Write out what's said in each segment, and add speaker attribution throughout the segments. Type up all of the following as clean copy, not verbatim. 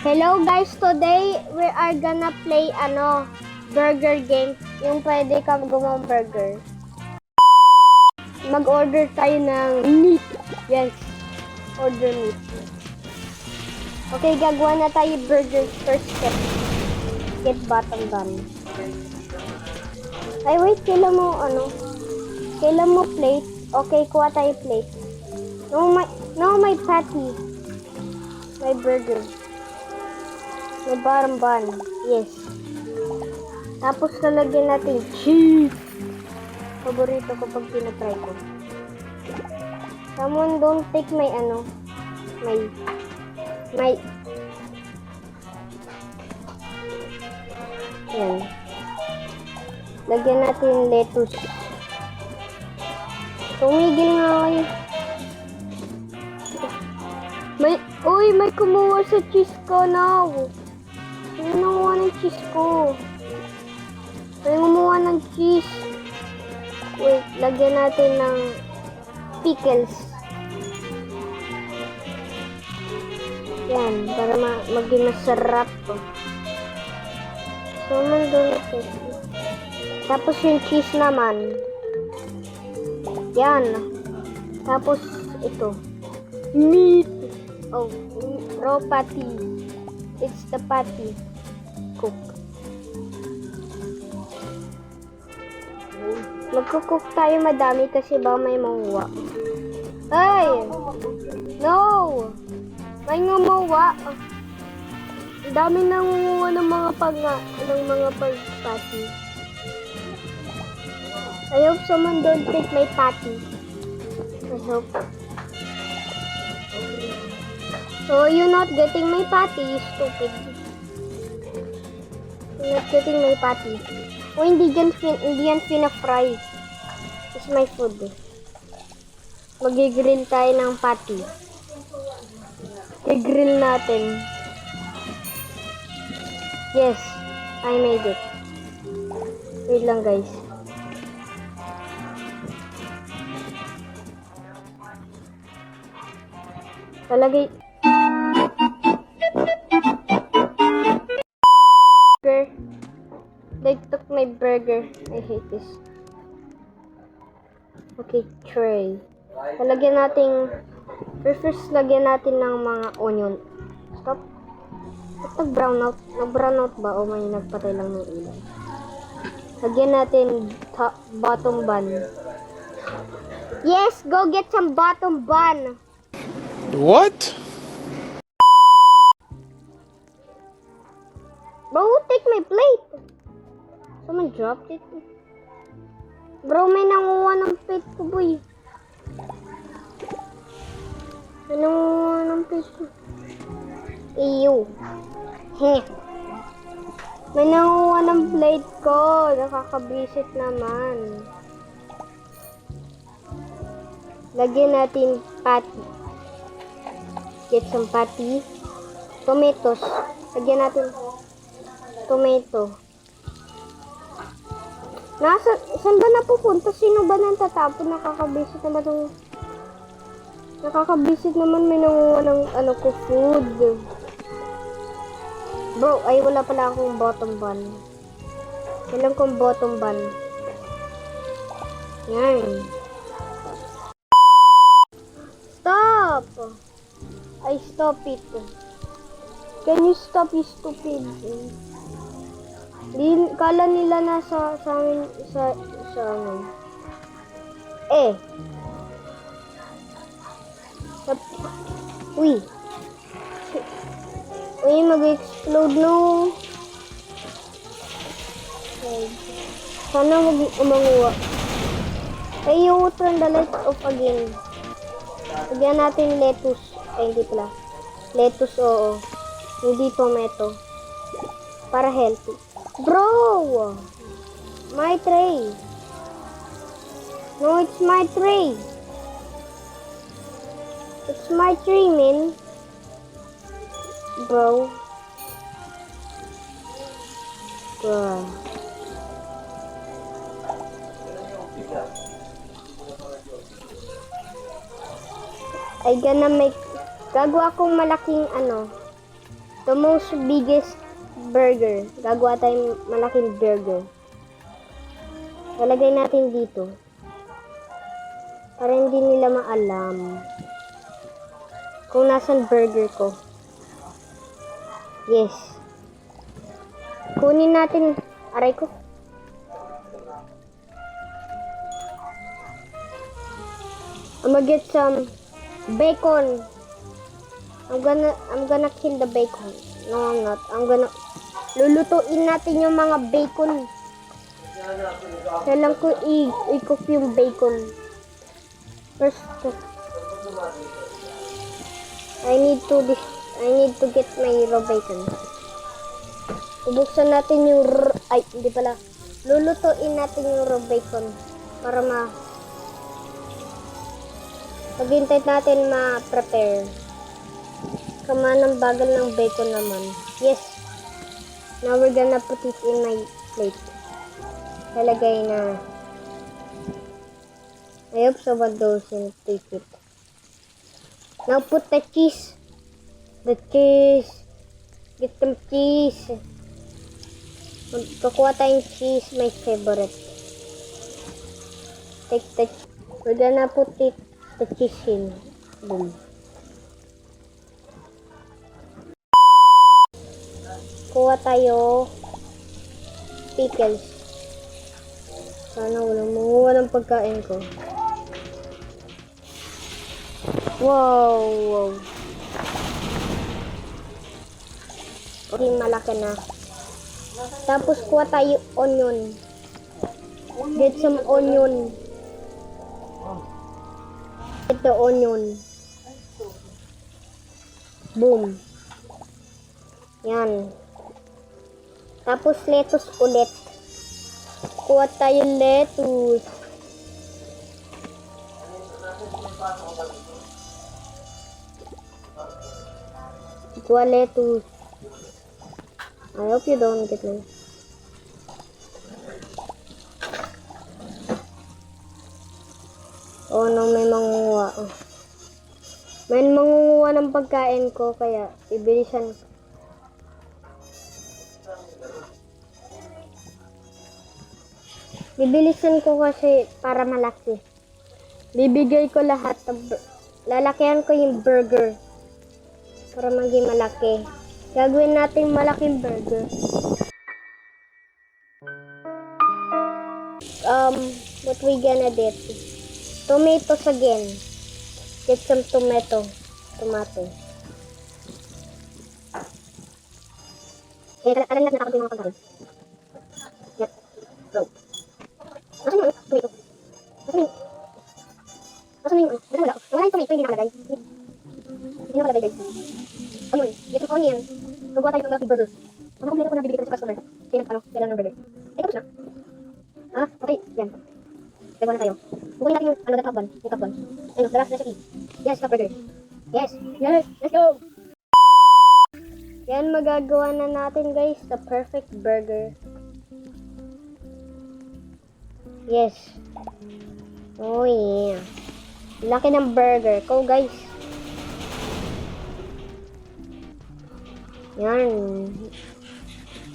Speaker 1: Hello guys, today we are gonna play burger game. Yung pwede kang gumawang burger. Mag-order tayo ng meat. Yes, order meat. Okay, gagawa na tayo burger first step. Get bottom bun. Ay wait, kailan mo plate? Okay, kuha tayo plate. No, my patty. My burger. May bottom bun. Yes. Tapos lalagyan natin cheese. Paborito ko pag tinatry ko. Someone don't take my yan. Lagyan natin lettuce. Tumigil nga kayo. May kumuha sa cheese ko now. Sino nanguha ng cheese ko? May kumuha ng cheese. Wait, lagyan natin ng pickles. Yan, para maging masarap to. So, nandun ito. Tapos yung cheese naman. Yan. Tapos ito. Meat. Oh, raw patty. It's the patty. Cook. Magkukook tayo madami kasi ba may manguha. Ay! No! May nguha. Ang dami nanguha ng mga pag-patty. I hope someone don't take my patty. I hope. So, you're not getting my patty, you stupid. You're not getting my patty. O, hindi yan fina-fry. It's my food. Mag-grill tayo ng patty. I-grill natin. Yes, I made it. Wait lang, guys. Talagay. They took my burger. I hate this. Okay, tray. Lagyan natin, first lagyan natin ng mga onion. Stop. Ba't nag-brown out? Nag-brown out ba? O may nagpatay lang ng ilaw? Lagyan natin bottom bun. Yes, go get some bottom bun.
Speaker 2: What?
Speaker 1: Bro, take my plate. Someone dropped it. Bro, may nanguha ng plate ko, boy. May nanguha ng plate ko. Ew. Heh. May nanguha ng plate ko. Nakakabisit naman. Lagyan natin patty. Get some patty. Tomatoes. Lagyan natin tomato. Saan ba napupunta? Sino ba nang tatapon? Nakakabisit naman ng... Nakakabisit naman may nanguha ng ko food. Bro, ay wala pala akong bottom bun. Kailan kong bottom bun. Yan. Stop! I stop it. Can you stop, you stupid? Kala nila nasa amin sa ano. Uy, mag-explode no. Sana umanguha. Ay, you turn the light off again. Lagyan natin lettuce. Ay, hindi pala. Lettuce, oo. Hindi tomato. Para healthy. Bro! My tray. No, it's my tray. It's my tray, man. Bro. I gonna make... Gagawa akong malaking The most biggest burger. Gagawa tayong malaking burger. Lalagay natin dito. Para hindi nila maalam kung nasan burger ko. Yes. Kunin natin. Aray ko. I'm gonna get some bacon. I'm gonna kill the bacon. No, I'm not. Lulutuin natin yung mga bacon. Kailan ko i-cook yung bacon. First, I need to get my raw bacon. Bubuksan natin yung hindi pala. Lulutuin natin yung raw bacon para maghintay natin ma-prepare. Kaman ang bagal ng bacon naman. Yes. Now we're gonna put it in my plate. Lalagay na. I hope someone doesn't take it. Now put the cheese. The cheese. Get some cheese. Magkakuha tayong cheese, my favorite. We're gonna put the cheese in. Boom. Kuha tayo pickles. Sana walang manguha ng pagkain ko. Wow. Okay, malaki na. Tapos kuha tayo onion. Get some onion. Get the onion. Boom. Yan. Tapos lettuce ulit. Kuha tayo lettuce. Kuha lettuce. I hope you don't get me. Oh no, may mangunguha. May mangunguha ng pagkain ko, kaya ibilisan ko. Bibilisan ko kasi para malaki. Bibigay ko lahat. Lalakihan ko yung burger. Para maging malaki. Gagawin natin malaking burger. What we gonna do? Tomatoes again. Get some tomato. Alam natin nakakabili mga pagkain. Yep. Go. Nasaan yung tomato? Nasaan yung wala yung tomato, hindi nakalagay. Hindi nakalagay guys. Ayun, get some onion. Gagawa tayo ng malaking burger. Ano kung meron ko na bibigay ko sa customer? Kailan ng burger? Ay, tapos na. Okay, yan. Gagawa na tayo. Kukunin natin yung cup one. Ayun, the last recipe. Yes, cup burger. Yes, let's go! Yan, magagawa na natin guys, the perfect burger. Yes. Oh yeah. Laki ng burger ko guys. Yan.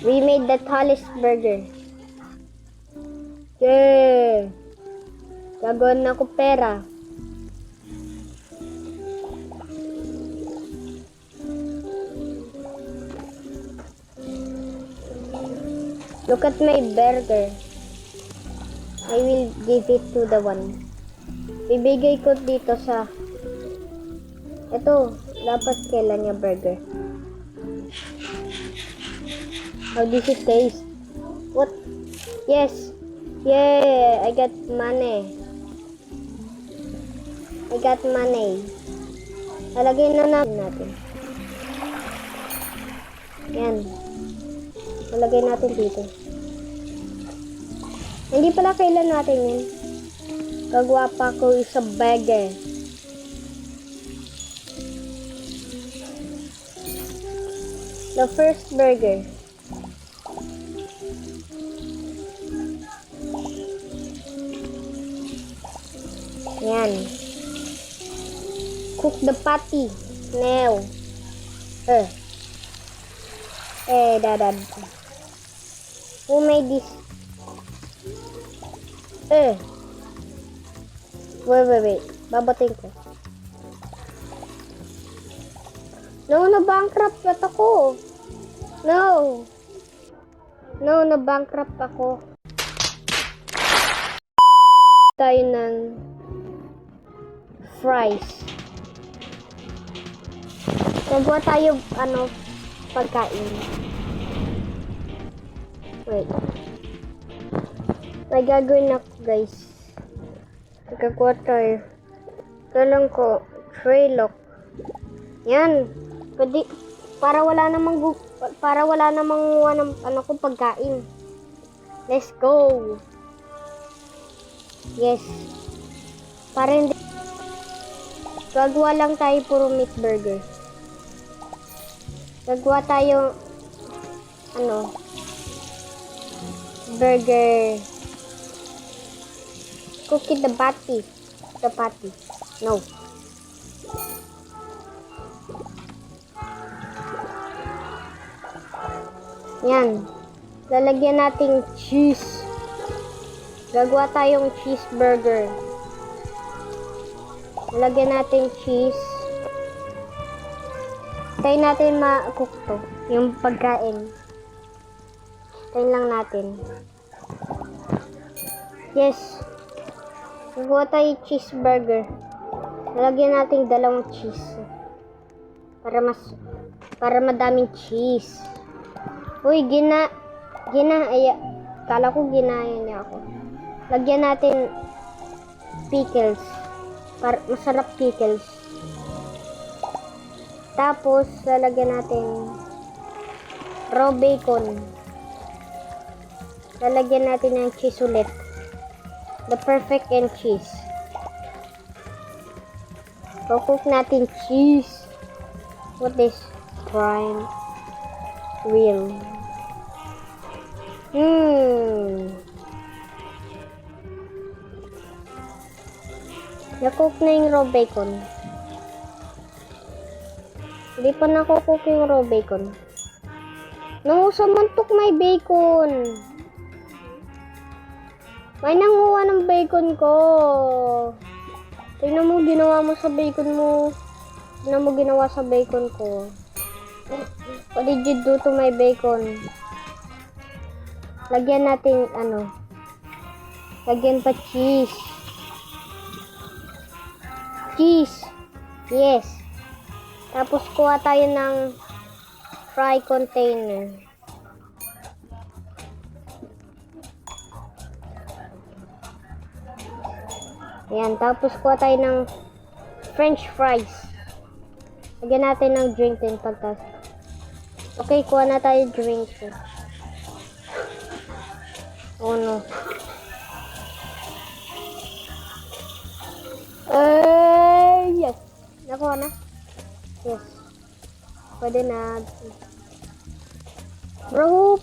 Speaker 1: We made the tallest burger. Yeah. Gagawin na ko pera. Look at my burger. I will give it to the one. Bibigay ko dito sa... Ito, dapat kailan niya burger. How does it taste? What? Yes. Yeah, I got money. Lalagay na natin. Yan. Lalagay natin dito. Hindi pala kailan natin yun. Gagawa pa ko sa burger. The first burger. Yan. Cook the patty now. Dadad. Who made this? Wait. Babating ko. No, na-bankrupt ako. No, na-bankrupt ako. Tayo ng fries. Nagawa tayo, pagkain. Wait. May gagawin ako, guys. Nagagawa tayo. Talang ko, tray lock. Yan. Pwede, para wala namang pagkain. Let's go. Yes. Para hindi. Gagawa lang tayo puro meat burger. Gagawa tayo, burger. Cookie the patty. No. Yan. Lalagyan natin cheese. Gagawa tayong cheeseburger. Lalagyan natin cheese. Tayo natin ma-cook to. Yung pagkain. Tayo lang natin. Yes. Gagawa tayo cheeseburger. Lalagyan natin 2 cheese. Para madaming cheese. Uy, kala ko ginaya niya ako. Lagyan natin pickles. Masarap pickles. Tapos, lalagyan natin raw bacon. Lalagyan natin ng cheese ulit. The perfect and cheese. Cook natin cheese. What is prime real? Nakook na yung raw bacon. Hindi pa nakukook yung raw bacon. No, samantok may bacon. May nanguha ng bacon ko. Tingnan mo ginawa mo sa bacon mo. Tingnan mo ginawa sa bacon ko. What did you do to my bacon? Lagyan natin lagyan pa cheese. Cheese. Yes. Tapos kuha tayo ng fry container. Ayan. Tapos kuha tayo ng french fries. Lagyan natin ng drink din pagtas. Okay, kuha na tayo drink. Oh no. Yes. Nakuha na. Yes. Pwede na. Bro,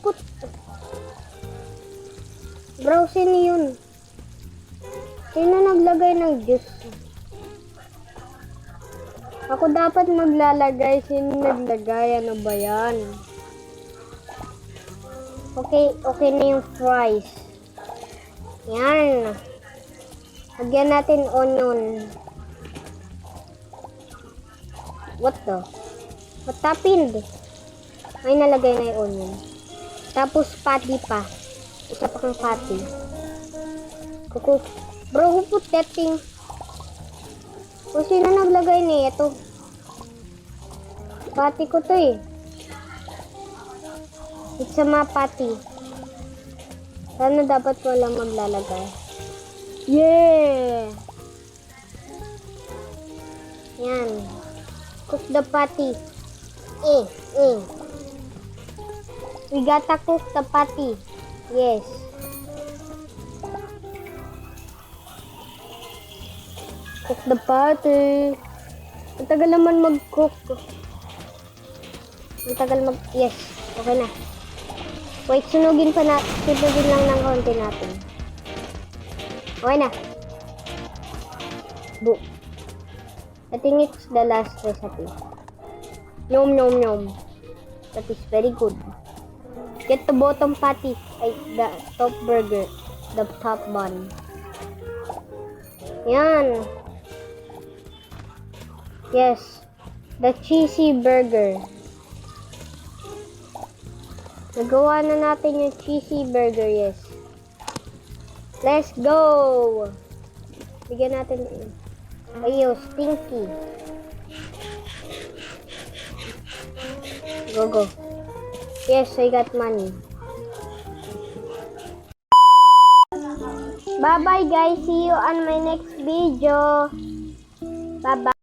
Speaker 1: sino yun? Sino naglagay ng juice? Ako dapat maglalagay. Sino naglagay? Ano ba yan? Okay na yung fries. Yan. Lagyan natin onion. What the? What happened? May nalagay na yung onion. Tapos patty pa. Isa pa kang patty. Bro, who put that thing? O sino naglagay na ito? Patty ko to eh. It's a patty. Sana dapat wala maglalagay. Yeah! Yan. Cook the patty. We gotta cook the patty. Yes. Cook the patty. Ang tagal naman mag-cook. Yes. Okay na. Wait, sunugin lang ng konti natin. Okay na. I think it's the last recipe. Nom. That is very good. Get the bottom patty. The top burger. The top bun. Yan. Yes. The cheesy burger. Nagawa na natin yung cheesy burger, yes. Let's go! Bigyan natin. Ayo, stinky. Go, go. Yes, I got money. Bye-bye, guys. See you on my next video. Bye-bye.